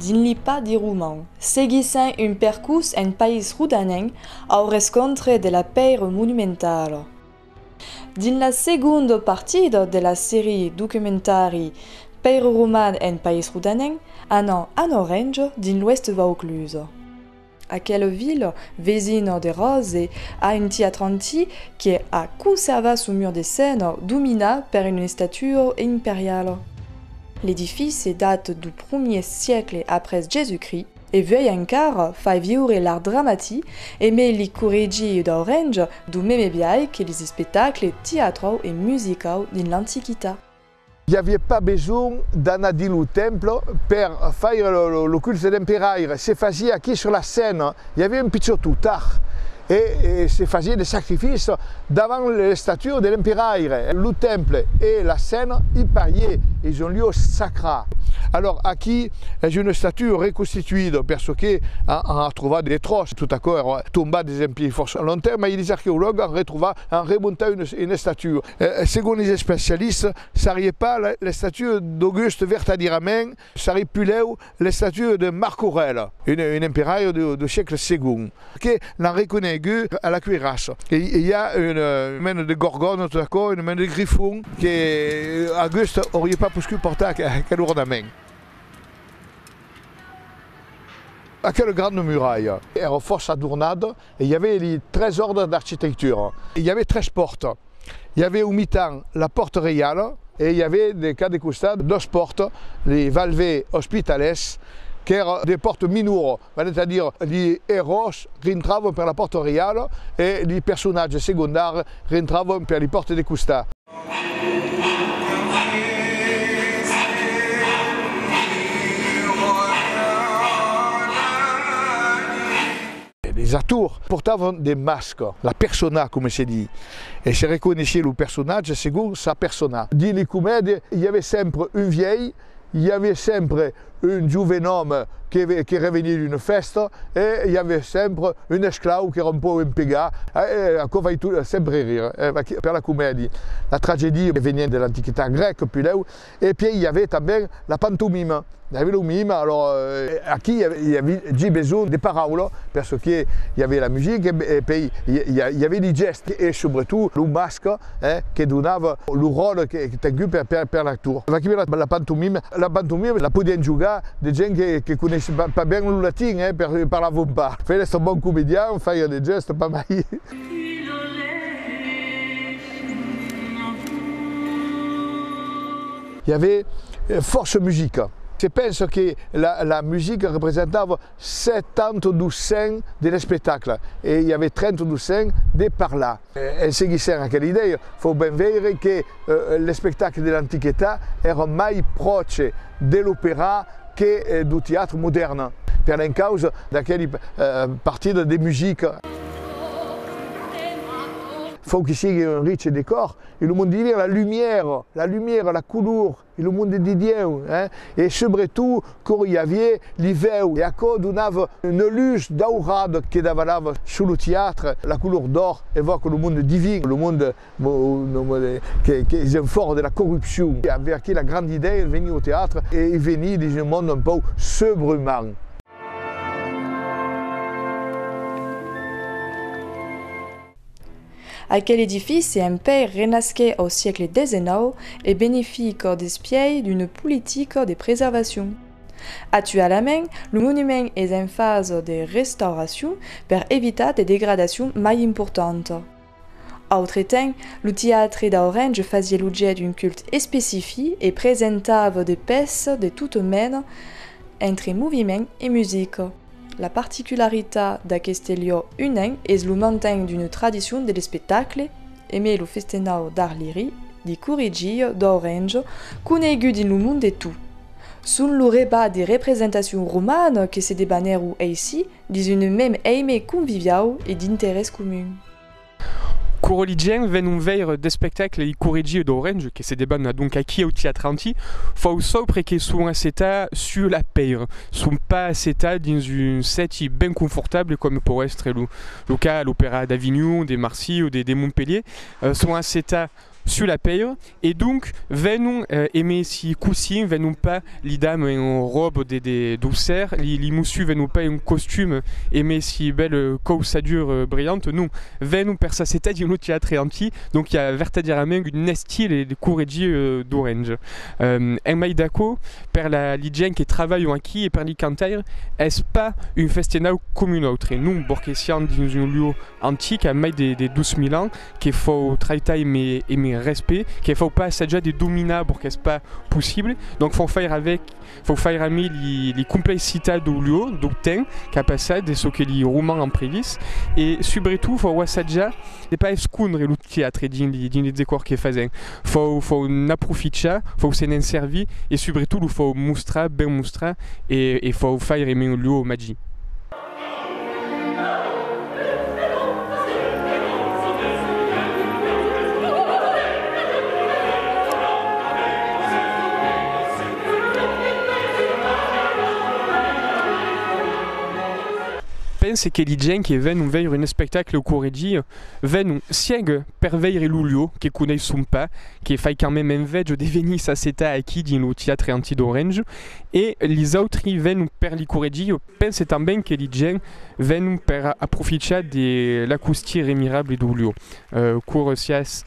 din lipa di Rouman, seguissant un percus en país rudaneng au rescontre de la peire monumentale. Din la segunda partida de la série documentari Peire roman en país rudaneng, anant en Orange din l'ouest Vaucluse. Aquella ville, vesina de Rose, a un théâtre antique qui a conservé son mur de scène dominé par une statue impériale. L'édifice date du 1er siècle après Jésus-Christ et veille encore faire vivre l'art dramatique et met les corrigi d'Orange du même biais que les spectacles théâtraux et musicaux de l'Antiquité. Il n'y avait pas besoin d'aller au temple pour faire le culte de l'empereur. C'est faisait aquí sur la scène. Il y avait un petit altar et c'est faisait des sacrifices devant les statues de l'empereur. Le temple et la scène, ils pariaient, ils ont un lieu sacré. Alors, aquí est une statue reconstituée parce qu'on a trouvé des troches, tout à coup, tombées des empires forts longtemps, mais les archéologues ont remonté une statue. Selon les spécialistes, ça n'arrive pas la statue d'Auguste vertadirament, ça arrive plus là la statue de Marc Aurèle, un empereur du siècle II, qui l'a reconnu à la cuirasse. Et il y a une main de gorgone, tout à coup, une main de griffon, que Auguste n'aurait pas pu porter à l'ornement. À quelle grande muraille, elle était fort adornée et il y avait les 13 ordres d'architecture. Il y avait 13 portes. Il y avait au mi-temps la porte réale et il y avait des cas de costat, 2 portes, les valves hospitales, qui étaient des portes mineures, c'est-à-dire les héros rentraient par la porte réale et les personnages secondaires rentraient par les portes de costat. Les acteurs portaient des masques, la persona comme c'est dit, et se reconnaissait le personnage selon sa persona. Dans les comédies, il y avait sempre un vieil, il y avait sempre un jeune homme qui revenait d'une fête et il y avait sempre un esclave qui era un peu impégat. Encore va tout sempre rire per la comédie. La tragédie venait de l'Antiquité grecque, et puis il y avait aussi la pantomime. Il y avait le mime, alors aquí il y avait besoin de paroles parce qu'il y avait la musique et puis il y avait les gestes et surtout le masque qui donnait le rôle qui était tenu par l'acteur. La pantomime la pouvaient jouer des gens qui ne connaissaient pas bien le latin, ne parlaient pas. Il fallait être un bon comédien, faire des gestes pas mal. Il y avait force musique. Je pense que la musique représentait 70% des spectacles et il y avait 30% de par là. En seguissant à quelle idée, il faut bien voir que les spectacles de l'Antiquité étaient mai proches de l'opéra que du théâtre moderne, per la cause de quelle partie de musique. Il faut qu'il y ait un riche décor, et le monde divin, la lumière, la couleur, et le monde de Dieu. Et surtout, quand il y avait l'hiver, et à cause d'une luce daurade qui davalava sur le théâtre, la couleur d'or évoque le monde divin, le monde qui est fort de la corruption. Avec qui la grande idée, il venait au théâtre et il venait dans un monde un peu sobrement. Aquel édifice est un peu renasqué au siècle XIX et bénéfique des pieds d'une politique de préservation. Actuellement, le monument est en phase de restauration pour éviter des dégradations plus importantes. Autre temps, le théâtre d'Orange faisait l'objet d'un culte spécifique et présentait des pièces de tout mène entre mouvement et musique. La particularité d'aquest lieu unique est le maintien d'une tradition de spectacle, aimé le festival d'art lyrique, di Corrigi d'Orange, connu dans le monde de tout. Sous le repas des représentations romanes que se débanèrent ici, dans une même aimée conviviale et d'intérêt commun. Corolidien ven veir des spectacles i Corrigi d'Orange, que se débanent donc aquí au théâtre anti, faut sopre que sont aceta sur la peire, sont pas aceta dans une set bien confortable comme pour être le cas à l'Opéra d'Avignon, des Marseille ou des Montpellier, sont aceta sur la paille et donc venons aimer si coussin venons pas les dames en robe des douceurs les moussus venons pas un costume aimer si belle causadure brillante non venons per sa c'était du théâtre anti donc il y a vertadièrement une style et des courrigi d'orange en maïdaco per la ligien qui travaille qui et per li cantaire est pas une festina comme une autre et nous borquesian dans un lieu antique à maï des 12 000 ans qu'il faut traiter mais respect qu'il faut pas ça déjà des domina pour qu'est-ce pas possible donc faut faire ami les complexités du lieu du temps capacité de ce que les romans en prévis et surtout faut voir ça déjà c'est pas escondre le théâtre dans les décors qui faisaient faut en profiter faut s'en servir et surtout il faut montrer bien montrer et faut faire aimer le lieu magie. C'est que les gens qui viennent voir un spectacle au Corrigi viennent sieg per veire l'ulio qui connaissent pas qui fait quand même un veg de venir ça c'est à qui dans le théâtre anti d'Orange et les autres viennent per les Corrigi pense también que les gens viennent per approfitare de l'acoustique remirable du lieu Corrosias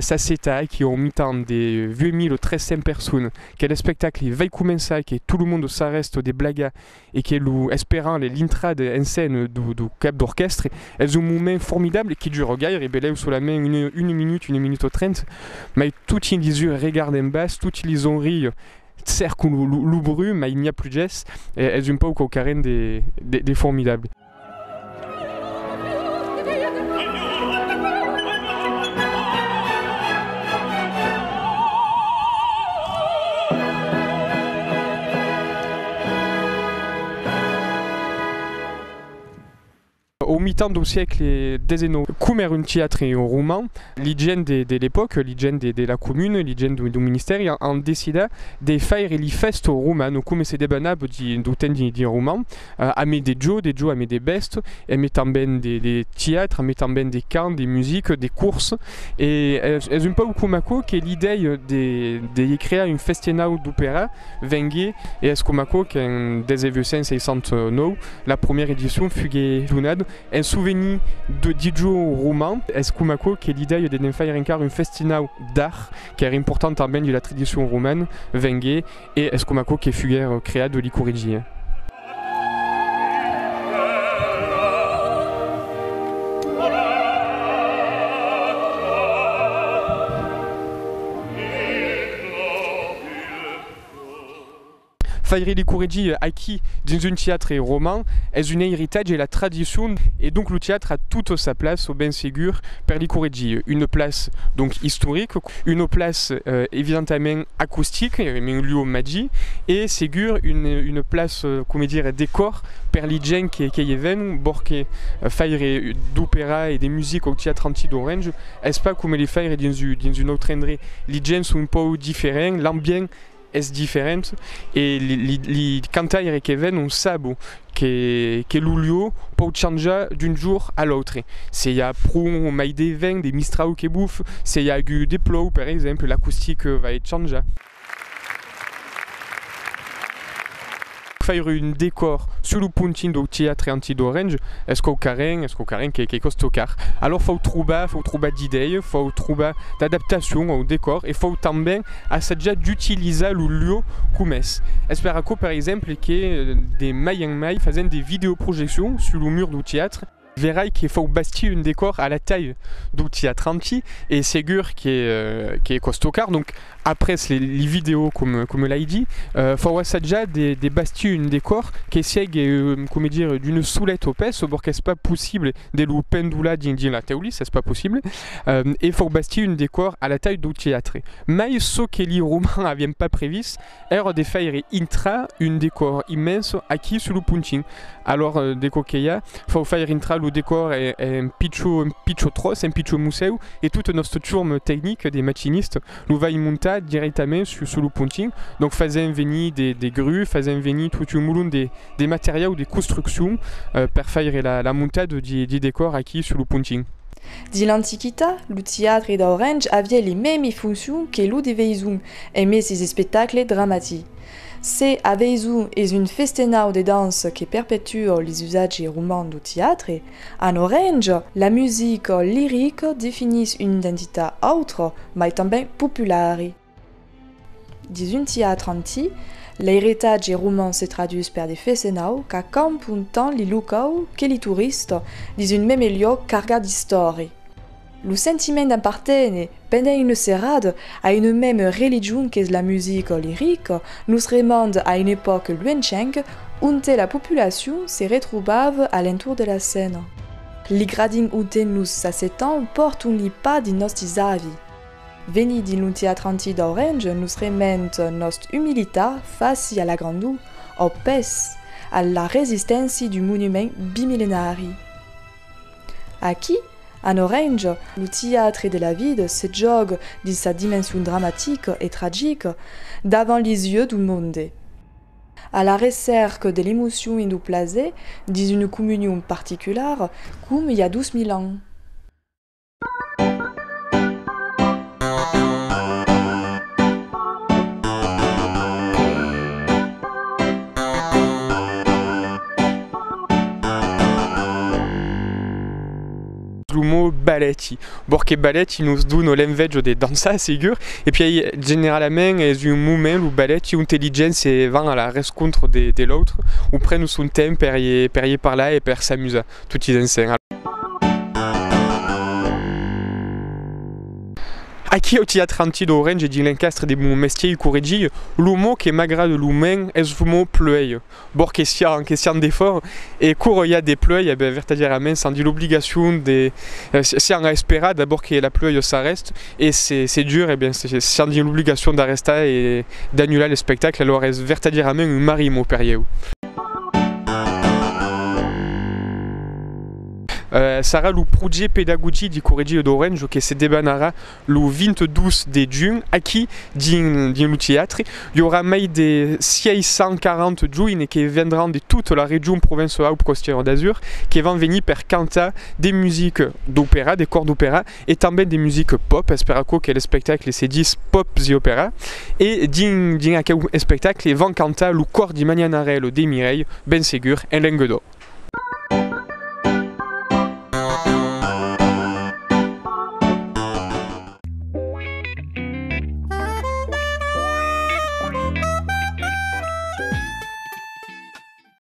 Saceta qui ont mis tant des 2300 personnes que le spectacle va commencer que tout le monde s'arrête des blagues et que espérant l'intrade en scène du cap d'orchestre elles ont un moment formidable qui dure regarde et belève sur la main une minute 30 mais tout les yeux regardent en bas tout les ont ri cercle l'oubru mais il n'y a plus de gestes elles ont pas au carré des formidables. Au mi-temps du siècle XIX, comme era un théâtre roman, l'hygiène de l'époque, l'hygiène de la commune, l'hygiène du ministère, ont décidé de faire les fêtes romanes, comme c'est débanable du temps du roman, à mettre des jeux, à mettre des bestes, à mettre bien des théâtres, à mettre bien des camps, des musiques, des courses. Et c'est un peu comme que l'idée de créer une festina d'opéra vengue et est comme qu'en 1969, la première édition fut lunade. Un souvenir de Didio roman, est comme que l'idée de faire encore une festina d'art qui est importante también de la tradition romaine, vengue et est comme que fut créée de l'Icorrigi. Faire les Corrigi acquis dans un théâtre roman est un héritage et la tradition et donc le théâtre a toute sa place au ben ségur per les Corrigi. Une place donc historique, une place évidemment acoustique, un lieu magie et ségur une place comment dire décor per les gens qui viennent borque faire d'opéra et des musiques au théâtre anti d'Orange est pas comme les faire dans une autre endroit. Les gens sont un peu différents, l'ambiance est différente et les cantaires qui viennent on sait que l'ulio peut changer d'un jour à l'autre. C'est y a pro mais des vins, des mistrao qui bouffent, c'est y a des plots par exemple, l'acoustique va être changée. Faire un décor sur le puntin du théâtre anti d'Orange, est-ce qu'au carré qui coste car. Alors faut trouver d'idées, faut trouver d'adaptation au décor et faut también essayer d'utiliser le lieu comme est. Espère que par exemple que des mailles faisaient des vidéoprojections sur le mur du théâtre. Verrai qu'il faut bâtir un décor à la taille du théâtre anti et ségur qui est costaud car donc après les vidéos comme l'a dit faut déjà des bâtir un décor qui est comment dire d'une soulette au pes pour que c'est pas possible de le pendula dans la théorie c'est pas possible et faut bâtir un décor à la taille du théâtre mais ce que les romains n'avaient pas prévu era de faire intra un décor immense acquis sur le punting alors déco qu'il y a faut faire intra le décor est un pitcho tross, un pitcho museu et toute notre tourme technique des machinistes nous va y monter directement sur le punting donc faisant venir des grues, faisant venir tout un moulin des matériaux ou des constructions pour faire la montée du décor acquis sur le punting. Di l'Antiquità, lo teatre d'Orange avait les mêmes fonctions que lo de Veizum, et met ses spectacles dramatiques. Se a Veizum est une festenao de danse qui perpétue les usages romans du théâtre, en Orange, la musique lyrique définit une identité autre, mais também populaire. Dis un théâtre antique, l'héritage roman se traduit par des festenao qui campent tant les locaux que les touristes dans un même lieu cargé d'histoire. Le sentiment d'appartenir pendant une serrade à une même religion que la musique lyrique nous remonte à une époque lointaine où la population se retrouvait alentour de la scène. Les gradins où nous s'assettons portent un pas de nostres avis. Venir d'un théâtre antique d'Orange nous remonte notre humilité face à la grandeur, au pèse, à la résistance du monument bimillénaire. Aquí, en Orange, le théâtre de la vie se joue de sa dimension dramatique et tragique devant les yeux du monde. À la recherche de l'émotion et du plaisir, dans une communion particulière, comme il y a 12 000 ans. Le mot balletti. Porque balletti nous donne l'inveggio de dansa sigur et puis généralement est un moment où balletti intelligence et va à la rencontre de l'autre ou prennent son temps per y parler et per s'amuser tout ils enseignent. Aqui au théâtre antique d'Orange di l'encastre de mon métier corrigi, le mot qui m'agrade l'humain est le mot pleuil. Bon, question d'effort, et quand il y a des pleuils, eh bien, vertadirament, sans dire l'obligation de. Si on espère d'abord que la pleuil s'arrête, et c'est dur, eh bien, c'est sans dire l'obligation d'arrêter et d'annuler le spectacle, alors est vertadirament un marimo période. Sarà le projet pédagogique du Correggio d'Orange qui se débanera le 22 de juin aquí dans le théâtre. Il y aura mais des 640 jeunes qui viendront de toute la région provinciale Côte d'Azur qui vont venir pour canter des musiques d'opéra, des corps d'opéra et también des musiques pop. Espero que le spectacle se dise pop et opéra. Et dans ce spectacle, ils vont canter le corps di Magnanarello de Mireille, ben sûr, en Languedoc.